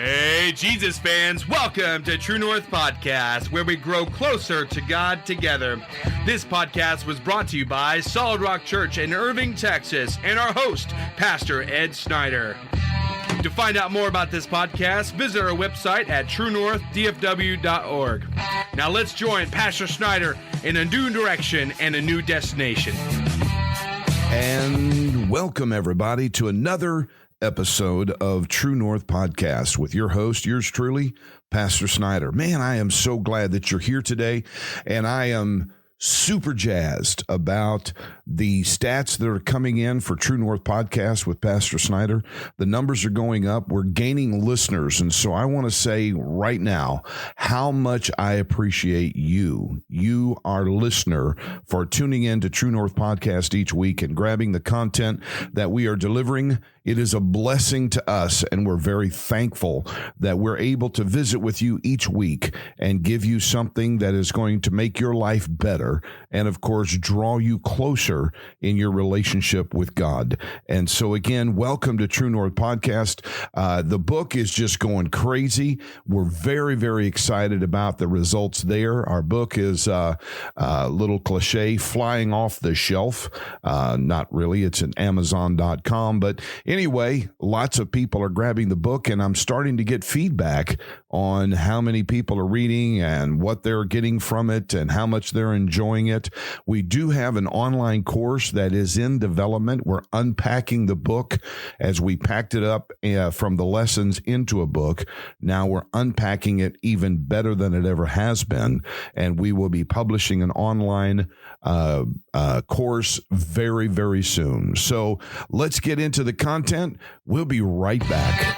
Hey, Jesus fans, welcome to True North Podcast, where we grow closer to God together. This podcast was brought to you by Solid Rock Church in Irving, Texas, and our host, Pastor Ed Snyder. To find out more about this podcast, visit our website at truenorthdfw.org. Now let's join Pastor Snyder in a new direction and a new destination. And welcome, everybody, to another episode of True North Podcast with your host, yours truly, Pastor Snyder. Man, I am so glad that you're here today, and I am super jazzed about the stats that are coming in for True North Podcast with Pastor Snyder. The numbers are going up. We're gaining listeners. And so I want to say right now how much I appreciate you, our listener, for tuning in to True North Podcast each week and grabbing the content that we are delivering. It is a blessing to us, and we're very thankful that we're able to visit with you each week and give you something that is going to make your life better and, of course, draw you closer in your relationship with God. And so, again, welcome to True North Podcast. The book is just going crazy. We're very, very excited about the results there. Our book is a little cliche, flying off the shelf. Not really. It's at Amazon.com. But anyway, lots of people are grabbing the book, and I'm starting to get feedback on how many people are reading and what they're getting from it and how much they're enjoying it. We do have an online course that is in development. We're unpacking the book as we packed it up from the lessons into a book. Now we're unpacking it even better than it ever has been, and we will be publishing an online course very, very soon. So let's get into the content. We'll be right back.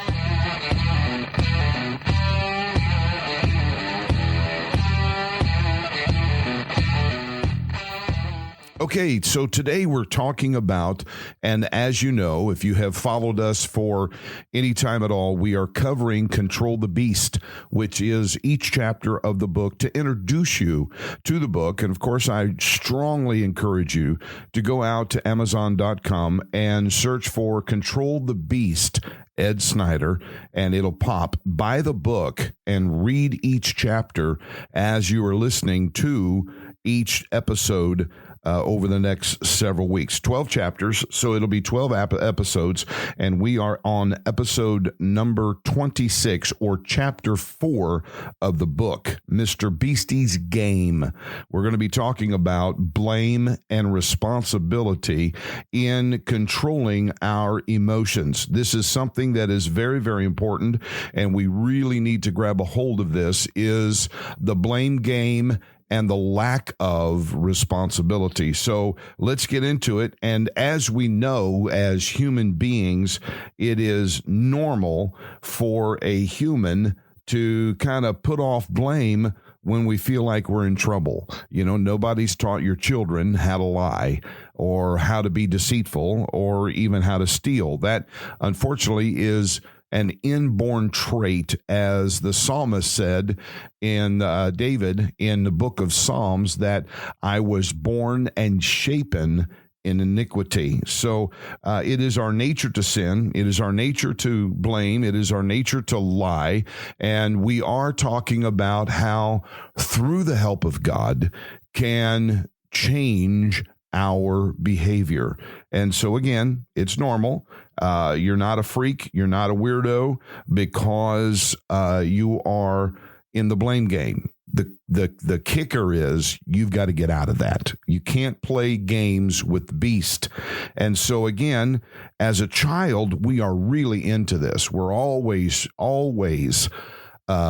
Okay, so today we're talking about, and as you know, if you have followed us for any time at all, we are covering Control the Beast, which is each chapter of the book to introduce you to the book. And of course, I strongly encourage you to go out to Amazon.com and search for Control the Beast, Ed Snyder, and it'll pop. Buy the book and read each chapter as you are listening to each episode over the next several weeks. 12 chapters, so it'll be 12 episodes, and we are on episode number 26, or chapter 4 of the book, Mr. Beastie's Game. We're going to be talking about blame and responsibility in controlling our emotions. This is something that is very, very important, and we really need to grab a hold of this, is the blame game and the lack of responsibility. So let's get into it. And as we know, as human beings, it is normal for a human to kind of put off blame when we feel like we're in trouble. You know, nobody's taught your children how to lie or how to be deceitful or even how to steal. That, unfortunately, is an inborn trait, as the psalmist said in David in the book of Psalms, that I was born and shapen in iniquity. So it is our nature to sin. It is our nature to blame. It is our nature to lie. And we are talking about how, through the help of God, can change our behavior. And so again, it's normal. You're not a freak. You're not a weirdo because you are in the blame game. The kicker is you've got to get out of that. You can't play games with the beast. And so again, as a child, we are really into this. We're always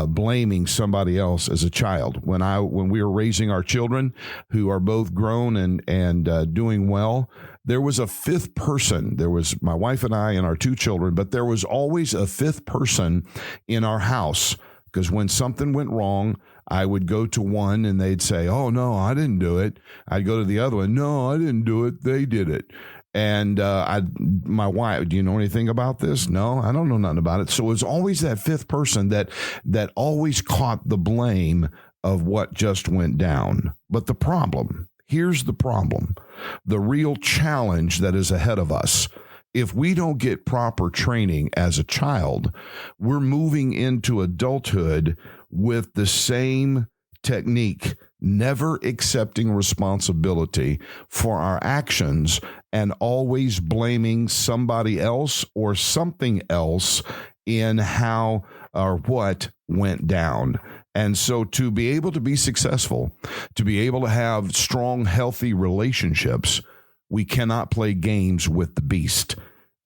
blaming somebody else as a child. When we were raising our children, who are both grown and doing well, there was a fifth person. There was my wife and I and our two children, but there was always a fifth person in our house, because when something went wrong, I would go to one and they'd say, "Oh, no, I didn't do it." I'd go to the other one. "No, I didn't do it. They did it." And my wife, "Do you know anything about this?" "No, I don't know nothing about it." So it was always that fifth person that always caught the blame of what just went down. But here's the problem. The real challenge that is ahead of us If we don't get proper training as a child, we're moving into adulthood with the same technique, never accepting responsibility for our actions and always blaming somebody else or something else in how or what went down. And so to be able to be successful, to be able to have strong, healthy relationships, we cannot play games with the beast.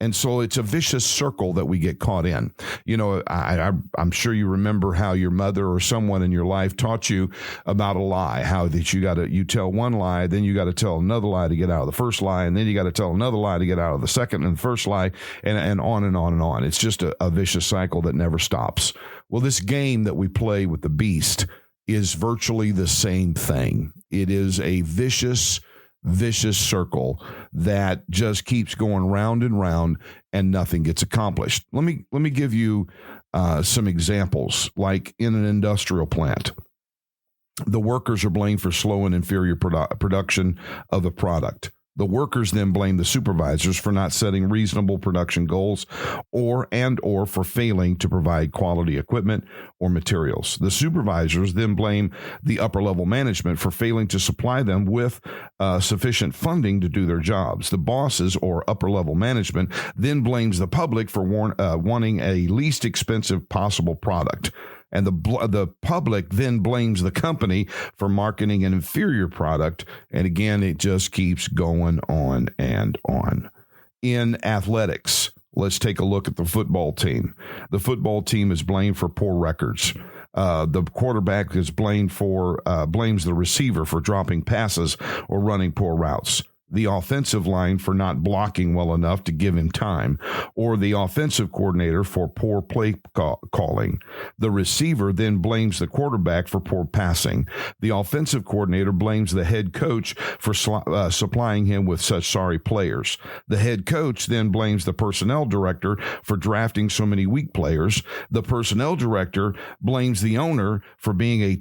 And so it's a vicious circle that we get caught in. You know, I'm sure you remember how your mother or someone in your life taught you about a lie, how that you tell one lie, then you got to tell another lie to get out of the first lie, and then you got to tell another lie to get out of the second and the first lie, and on and on and on. It's just a vicious cycle that never stops. Well, this game that we play with the beast is virtually the same thing. It is a vicious circle that just keeps going round and round and nothing gets accomplished. Let me give you some examples. Like in an industrial plant, the workers are blamed for slow and inferior production of a product. The workers then blame the supervisors for not setting reasonable production goals or for failing to provide quality equipment or materials. The supervisors then blame the upper level management for failing to supply them with sufficient funding to do their jobs. The bosses or upper level management then blames the public for wanting a least expensive possible product. And the public then blames the company for marketing an inferior product. And again, it just keeps going on and on. In athletics, let's take a look at the football team. The football team is blamed for poor records. The quarterback is blames the receiver for dropping passes or running poor routes. The offensive line for not blocking well enough to give him time, or the offensive coordinator for poor play calling. The receiver then blames the quarterback for poor passing. The offensive coordinator blames the head coach for supplying him with such sorry players. The head coach then blames the personnel director for drafting so many weak players. The personnel director blames the owner for being a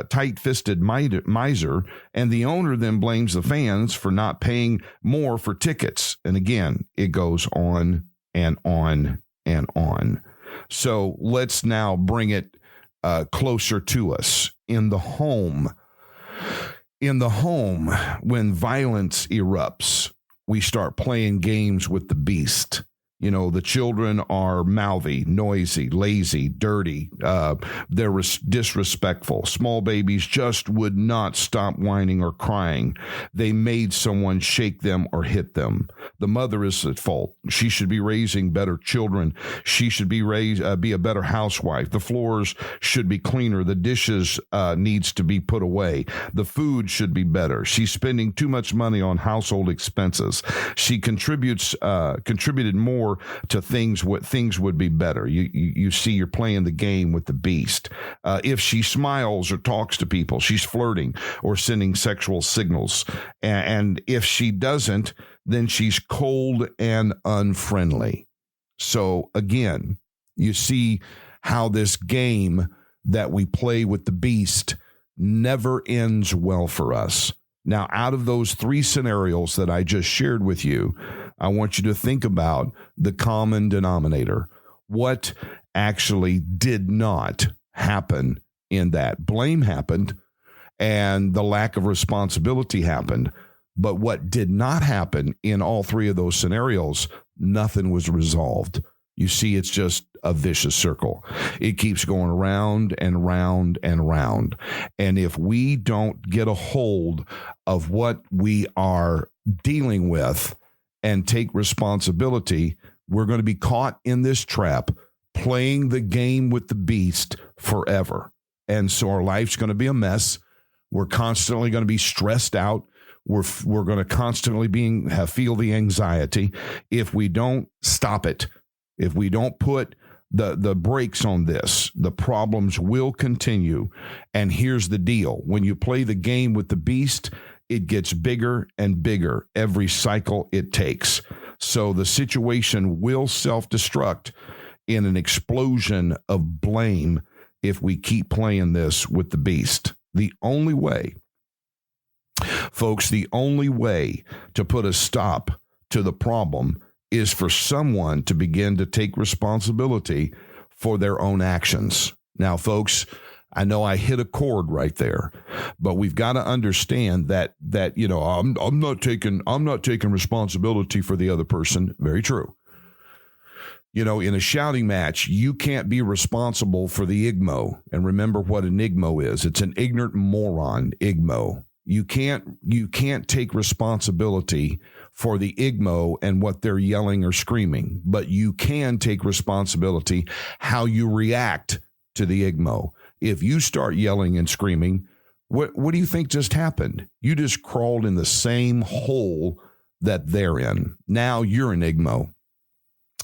tight-fisted miser, and the owner then blames the fans for not paying more for tickets. And again, it goes on and on and on. So let's now bring it closer to us. In the home, when violence erupts, we start playing games with the beast. You know, the children are mouthy, noisy, lazy, dirty. They're disrespectful. Small babies just would not stop whining or crying. They made someone shake them or hit them. The mother is at fault. She should be raising better children. She should be a better housewife. The floors should be cleaner. The dishes needs to be put away. The food should be better. She's spending too much money on household expenses. She contributed more to things would be better. You see, you're playing the game with the beast. If she smiles or talks to people, she's flirting or sending sexual signals. And if she doesn't, then she's cold and unfriendly. So again, you see how this game that we play with the beast never ends well for us. Now, out of those three scenarios that I just shared with you, I want you to think about the common denominator. What actually did not happen in that? Blame happened, and the lack of responsibility happened. But what did not happen in all three of those scenarios, nothing was resolved. You see, it's just a vicious circle. It keeps going around and round and round. And if we don't get a hold of what we are dealing with and take responsibility, we're going to be caught in this trap, playing the game with the beast forever. And so our life's going to be a mess. We're constantly going to be stressed out. We're going to constantly feel the anxiety. If we don't stop it, if we don't put the brakes on this, the problems will continue. And here's the deal. When you play the game with the beast, it gets bigger and bigger every cycle it takes. So the situation will self-destruct in an explosion of blame if we keep playing this with the beast. The only way, folks, the only way to put a stop to the problem is for someone to begin to take responsibility for their own actions. Now, folks, I know I hit a chord right there, but we've got to understand that I'm not taking responsibility for the other person. Very true. In a shouting match, you can't be responsible for the igmo. And remember what an igmo is. It's an ignorant moron, igmo. You can't take responsibility for the igmo and what they're yelling or screaming, but you can take responsibility how you react to the igmo. If you start yelling and screaming, what do you think just happened? You just crawled in the same hole that they're in. Now you're an igmo,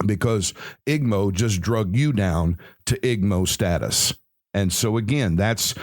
because igmo just drug you down to igmo status. And so again, that's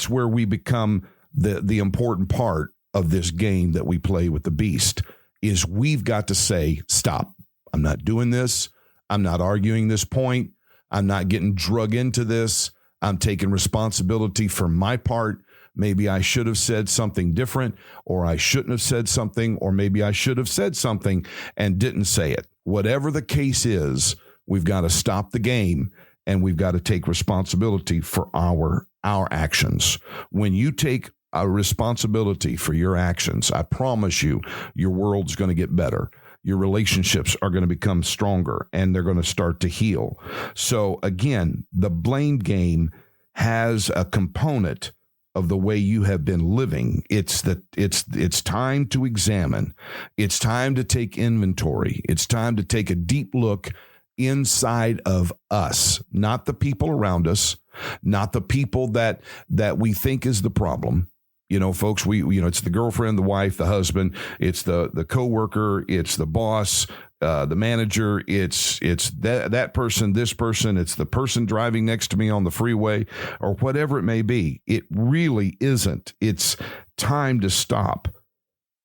where we become the important part of this game that we play with the beast, is we've got to say, stop. I'm not doing this. I'm not arguing this point. I'm not getting drug into this. I'm taking responsibility for my part. Maybe I should have said something different, or I shouldn't have said something, or maybe I should have said something and didn't say it. Whatever the case is, we've got to stop the game, and we've got to take responsibility for our actions. When you take a responsibility for your actions, I promise you, your world's going to get better. Your relationships are going to become stronger, and they're going to start to heal. So again, the blame game has a component of the way you have been living. It's time to examine. It's time to take inventory. It's time to take a deep look inside of us, not the people around us, not the people that we think is the problem. Folks, it's the girlfriend, the wife, the husband, it's the coworker, it's the boss, the manager, it's that person, this person, it's the person driving next to me on the freeway, or whatever it may be. It really isn't. It's time to stop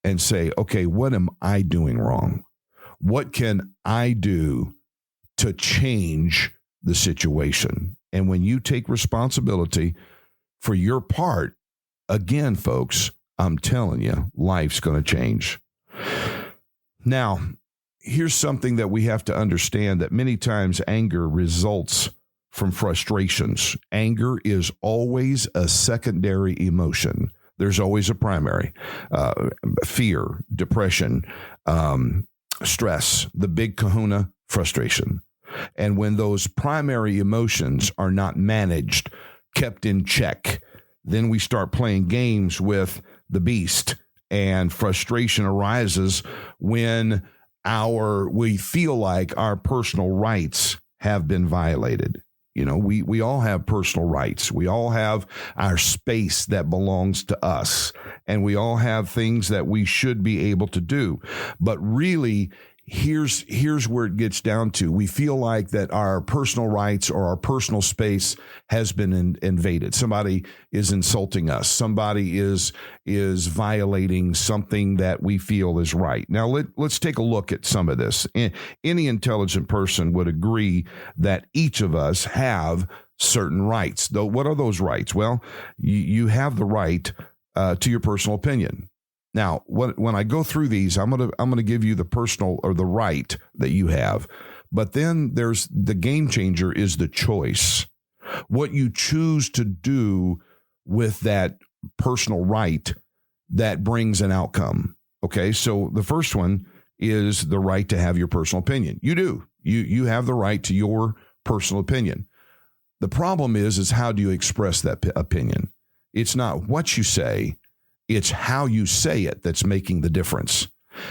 and say, okay, what am I doing wrong? What can I do to change the situation? And when you take responsibility for your part, again, folks, I'm telling you, life's going to change. Now, here's something that we have to understand, that many times anger results from frustrations. Anger is always a secondary emotion. There's always a primary. Fear, depression, stress, the big kahuna, frustration. And when those primary emotions are not managed, kept in check, then we start playing games with the beast, and frustration arises when we feel like our personal rights have been violated. We all have personal rights. We all have our space that belongs to us, and we all have things that we should be able to do. But really, here's where it gets down to. We feel like that our personal rights or our personal space has been invaded. Somebody is insulting us. Somebody is violating something that we feel is right. Now, let's take a look at some of this. Any intelligent person would agree that each of us have certain rights. Though, what are those rights? Well, you have the right to your personal opinion. Now, when I go through these, I'm gonna give you the personal or the right that you have, but then there's the game changer is the choice. What you choose to do with that personal right that brings an outcome. Okay, so the first one is the right to have your personal opinion. You do. You have the right to your personal opinion. The problem is how do you express that opinion? It's not what you say. It's how you say it that's making the difference.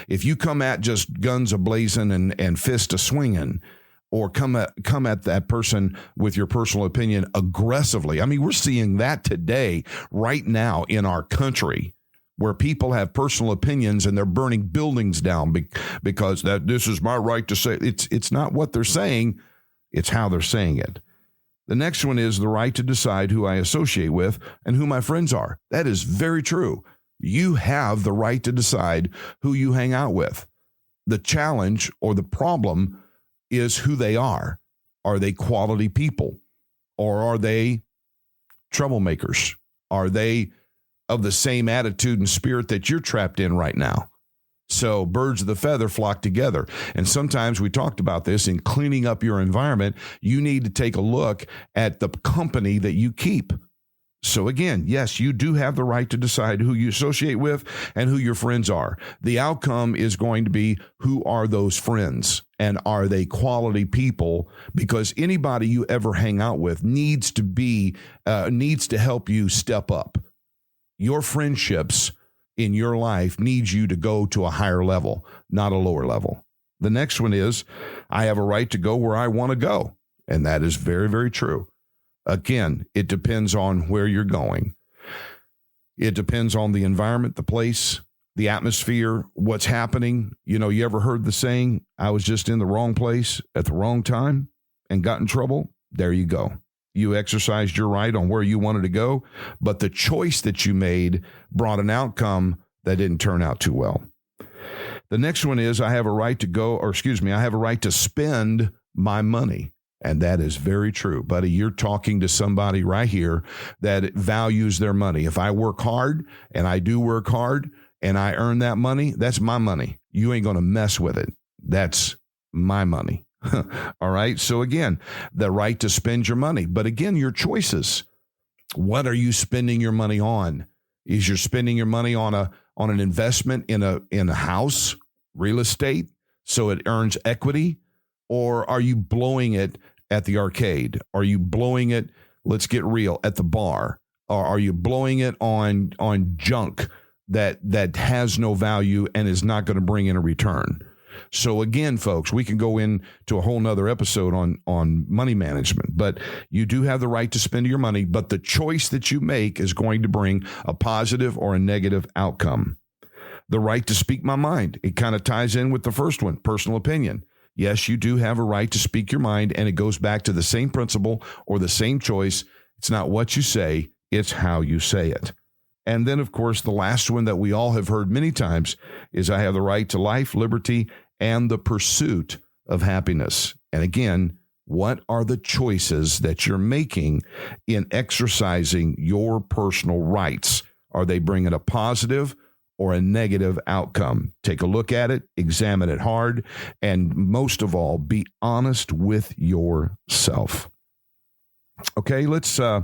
If you come at just guns a-blazing and fist a-swinging, or come at that person with your personal opinion aggressively. I mean, we're seeing that today, right now in our country, where people have personal opinions and they're burning buildings down because this is my right to say. It's not what they're saying, it's how they're saying it. The next one is the right to decide who I associate with and who my friends are. That is very true. You have the right to decide who you hang out with. The challenge or the problem is who they are. Are they quality people? Or are they troublemakers? Are they of the same attitude and spirit that you're trapped in right now? So birds of the feather flock together. And sometimes we talked about this in cleaning up your environment. You need to take a look at the company that you keep. So again, yes, you do have the right to decide who you associate with and who your friends are. The outcome is going to be, who are those friends and are they quality people? Because anybody you ever hang out with needs to help you step up. Your friendships in your life needs you to go to a higher level, not a lower level. The next one is, I have a right to go where I want to go. And that is very, very true. Again, it depends on where you're going. It depends on the environment, the place, the atmosphere, what's happening. You know, you ever heard the saying, I was just in the wrong place at the wrong time and got in trouble? There you go. You exercised your right on where you wanted to go, but the choice that you made brought an outcome that didn't turn out too well. The next one is, I have a right to spend my money. And that is very true. Buddy, you're talking to somebody right here that values their money. If I work hard, and I do work hard, and I earn that money, that's my money. You ain't going to mess with it. That's my money. All right. So again, the right to spend your money. But again, your choices. What are you spending your money on? Is you're spending your money on an investment in a house, real estate, so it earns equity? Or are you blowing it at the arcade? Are you blowing it, let's get real, at the bar? Or are you blowing it on junk that has no value and is not going to bring in a return? So again, folks, we can go into a whole nother episode on money management, but you do have the right to spend your money, but the choice that you make is going to bring a positive or a negative outcome. The right to speak my mind. It kind of ties in with the first one, personal opinion. Yes, you do have a right to speak your mind, and it goes back to the same principle or the same choice. It's not what you say, it's how you say it. And then, of course, the last one that we all have heard many times is, I have the right to life, liberty, and the pursuit of happiness. And again, what are the choices that you're making in exercising your personal rights? Are they bringing a positive or a negative outcome? Take a look at it, examine it hard, and most of all, be honest with yourself. Okay, let's get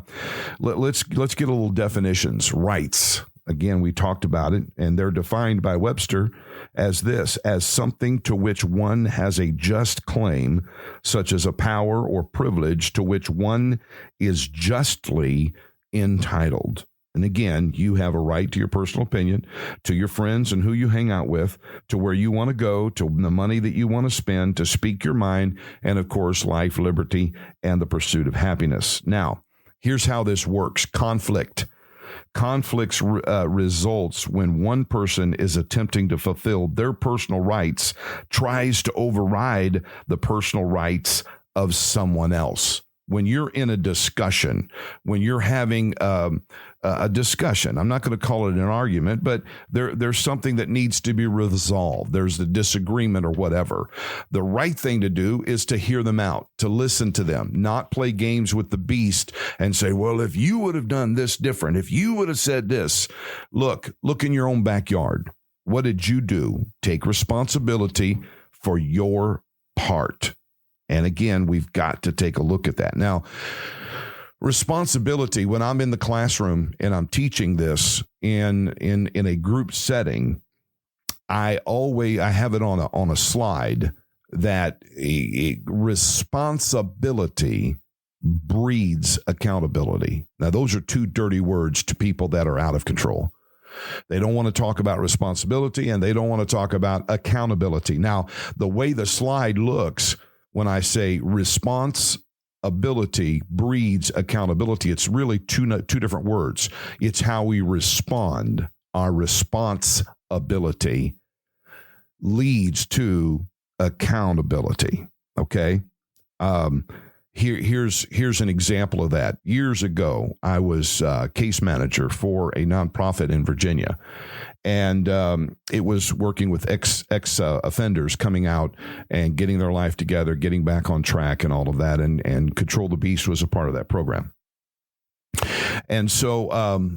a little definitions. Rights. Again, we talked about it, and they're defined by Webster as this: as something to which one has a just claim, such as a power or privilege to which one is justly entitled. And again, you have a right to your personal opinion, to your friends and who you hang out with, to where you want to go, to the money that you want to spend, to speak your mind, and of course, life, liberty, and the pursuit of happiness. Now, here's how this works. Conflicts results when one person is attempting to fulfill their personal rights, tries to override the personal rights of someone else. When you're in a discussion, when you're having a discussion, I'm not going to call it an argument, but there's something that needs to be resolved. There's a disagreement or whatever. The right thing to do is to hear them out, to listen to them, not play games with the beast and say, well, if you would have done this different, if you would have said this, look in your own backyard. What did you do? Take responsibility for your part. And again, we've got to take a look at that. Now, responsibility, when I'm in the classroom and I'm teaching this in a group setting, I have it on a slide that responsibility breeds accountability. Now, those are two dirty words to people that are out of control. They don't want to talk about responsibility, and they don't want to talk about accountability. Now, the way the slide looks, when I say responsibility breeds accountability, it's really two different words. It's how we respond. Our responsibility leads to accountability. Okay. Here's an example of that. Years ago, I was case manager for a nonprofit in Virginia, and it was working with ex offenders coming out and getting their life together, getting back on track, and all of that. And Control the Beast was a part of that program. And so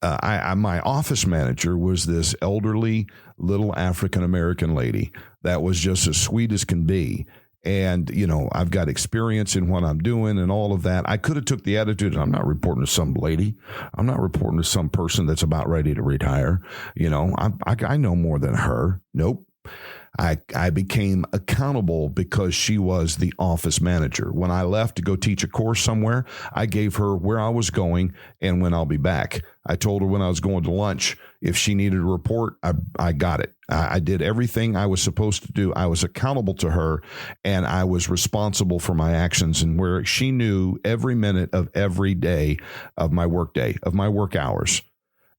my office manager was this elderly little African-American lady that was just as sweet as can be. And, I've got experience in what I'm doing and all of that. I could have took the attitude, I'm not reporting to some lady. I'm not reporting to some person that's about ready to retire. I know more than her. Nope. I became accountable because she was the office manager. When I left to go teach a course somewhere, I gave her where I was going and when I'll be back. I told her when I was going to lunch, if she needed a report, I got it. I did everything I was supposed to do. I was accountable to her, and I was responsible for my actions, and where she knew every minute of every day of my work day, of my work hours.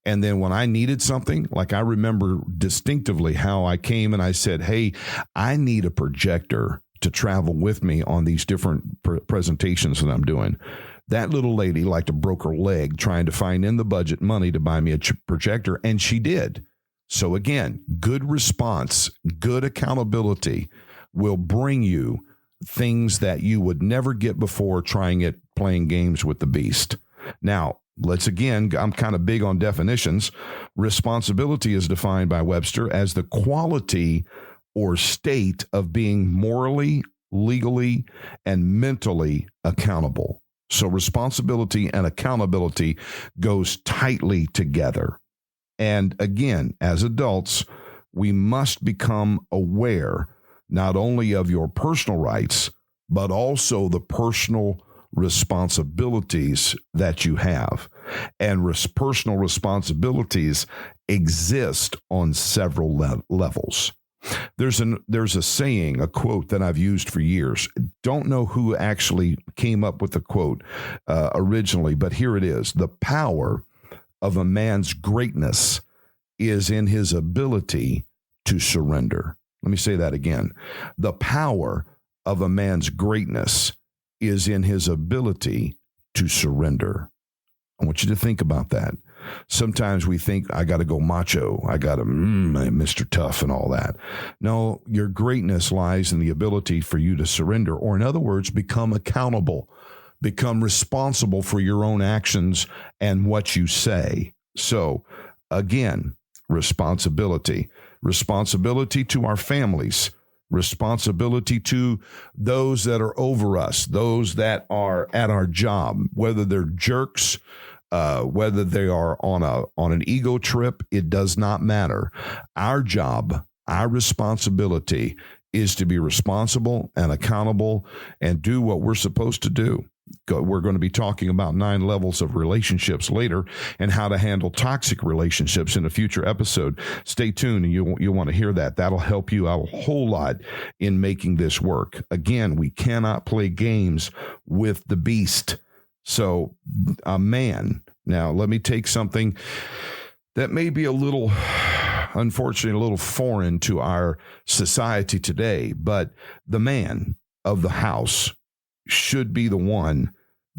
And then when I needed something, like I remember distinctively how I came and I said, hey, I need a projector to travel with me on these different presentations that I'm doing. That little lady like to broke her leg trying to find in the budget money to buy me a projector, and she did. So again, good response, good accountability will bring you things that you would never get before playing games with the beast. Now, I'm kind of big on definitions. Responsibility is defined by Webster as the quality or state of being morally, legally, and mentally accountable. So responsibility and accountability goes tightly together. And again, as adults, we must become aware not only of your personal rights, but also the personal responsibilities that you have. And personal responsibilities exist on several levels. There's a saying, a quote that I've used for years. Don't know who actually came up with the quote originally, but here it is. The power of a man's greatness is in his ability to surrender. Let me say that again. The power of a man's greatness is in his ability to surrender. I want you to think about that. Sometimes we think, I got to go macho. I got to Mr. Tough and all that. No, your greatness lies in the ability for you to surrender, or in other words, become accountable, become responsible for your own actions and what you say. So again, responsibility to our families, responsibility to those that are over us, those that are at our job, whether they're jerks, whether they are on an ego trip, it does not matter. Our job, our responsibility is to be responsible and accountable and do what we're supposed to do. We're going to be talking about 9 levels of relationships later and how to handle toxic relationships in a future episode. Stay tuned, and you'll want to hear that. That'll help you out a whole lot in making this work. Again, we cannot play games with the beast. So a man, now let me take something that may be unfortunately, a little foreign to our society today, but the man of the house should be the one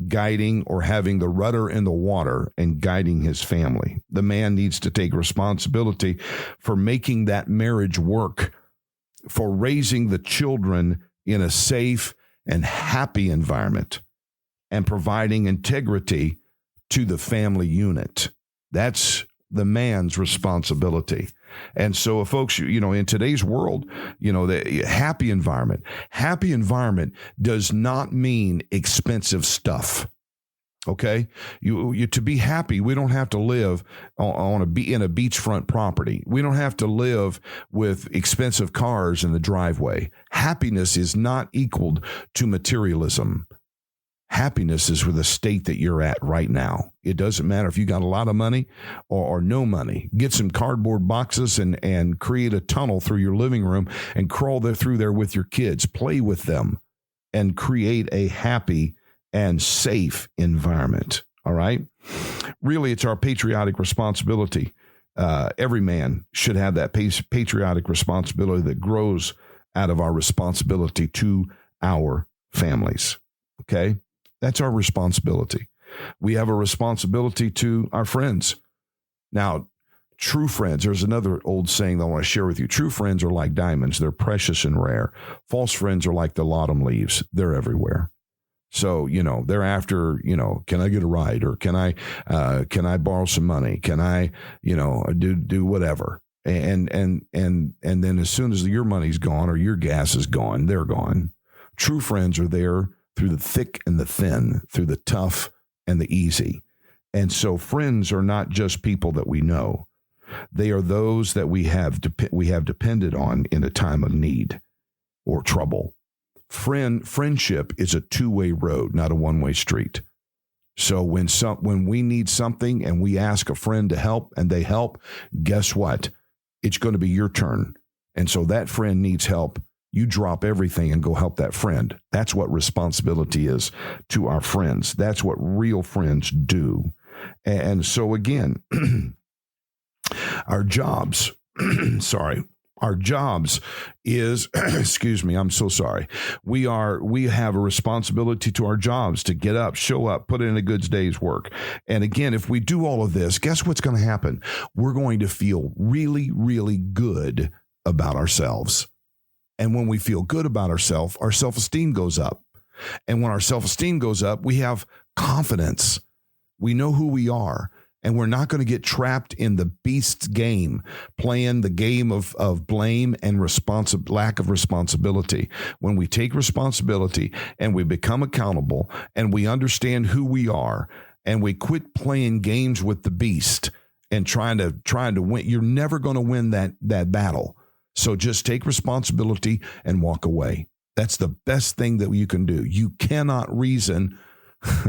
guiding or having the rudder in the water and guiding his family. The man needs to take responsibility for making that marriage work, for raising the children in a safe and happy environment, and providing integrity to the family unit. That's the man's responsibility. And so, folks, in today's world, the happy environment does not mean expensive stuff. Okay, you to be happy, we don't have to live in a beachfront property. We don't have to live with expensive cars in the driveway. Happiness is not equaled to materialism. Happiness is with the state that you're at right now. It doesn't matter if you got a lot of money or no money. Get some cardboard boxes and create a tunnel through your living room and crawl through there with your kids. Play with them and create a happy and safe environment. All right? Really, it's our patriotic responsibility. Every man should have that patriotic responsibility that grows out of our responsibility to our families. Okay? That's our responsibility. We have a responsibility to our friends. Now, true friends, there's another old saying that I want to share with you. True friends are like diamonds. They're precious and rare. False friends are like the autumn leaves. They're everywhere. So, they're after, can I get a ride, or can I borrow some money? Can I, do whatever? And then as soon as your money's gone or your gas is gone, they're gone. True friends are there through the thick and the thin, through the tough and the easy. And so friends are not just people that we know. They are those that we have depended on in a time of need or trouble. Friendship is a two-way road, not a one-way street. So when we need something and we ask a friend to help and they help, guess what? It's going to be your turn. And so that friend needs help. You drop everything and go help that friend. That's what responsibility is to our friends. That's what real friends do. And so again, our jobs, our jobs is, excuse me, I'm so sorry. We have a responsibility to our jobs to get up, show up, put in a good day's work. And again, if we do all of this, guess what's going to happen? We're going to feel really, really good about ourselves. And when we feel good about ourselves, our self-esteem goes up. And when our self-esteem goes up, we have confidence. We know who we are. And we're not going to get trapped in the beast's game, playing the game of blame and lack of responsibility. When we take responsibility and we become accountable and we understand who we are and we quit playing games with the beast and trying to win, you're never going to win that battle. So just take responsibility and walk away. That's the best thing that you can do. You cannot reason.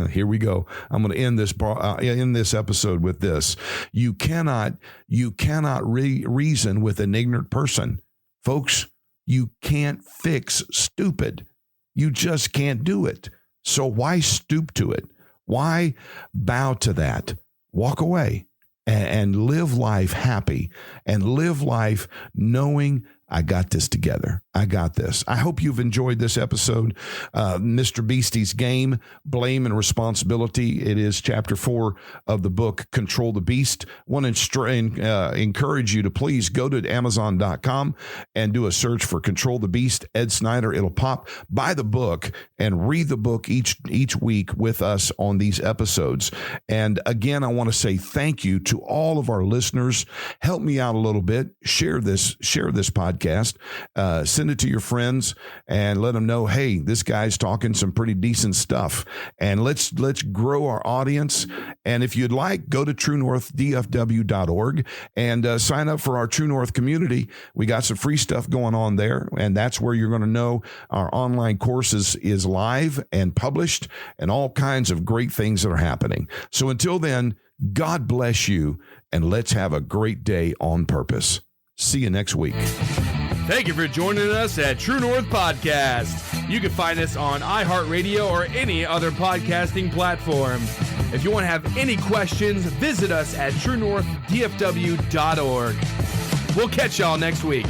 Here we go. I'm going to end this episode with this. You cannot reason with an ignorant person. Folks, you can't fix stupid. You just can't do it. So why stoop to it? Why bow to that? Walk away and live life happy and live life knowing I got this together. I got this. I hope you've enjoyed this episode. Mr. Beastie's Game, Blame and Responsibility. It is chapter 4 of the book, Control the Beast. Want to encourage you to please go to Amazon.com and do a search for Control the Beast, Ed Snyder. It'll pop. Buy the book and read the book each week with us on these episodes. And again, I want to say thank you to all of our listeners. Help me out a little bit. Share this podcast. Send it to your friends and let them know, hey, this guy's talking some pretty decent stuff. And let's grow our audience. And if you'd like, go to truenorthdfw.org and sign up for our True North community. We got some free stuff going on there. And that's where you're going to know our online courses is live and published and all kinds of great things that are happening. So until then, God bless you and let's have a great day on purpose. See you next week. Thank you for joining us at True North Podcast. You can find us on iHeartRadio or any other podcasting platform. If you want to have any questions, visit us at truenorthdfw.org. We'll catch y'all next week.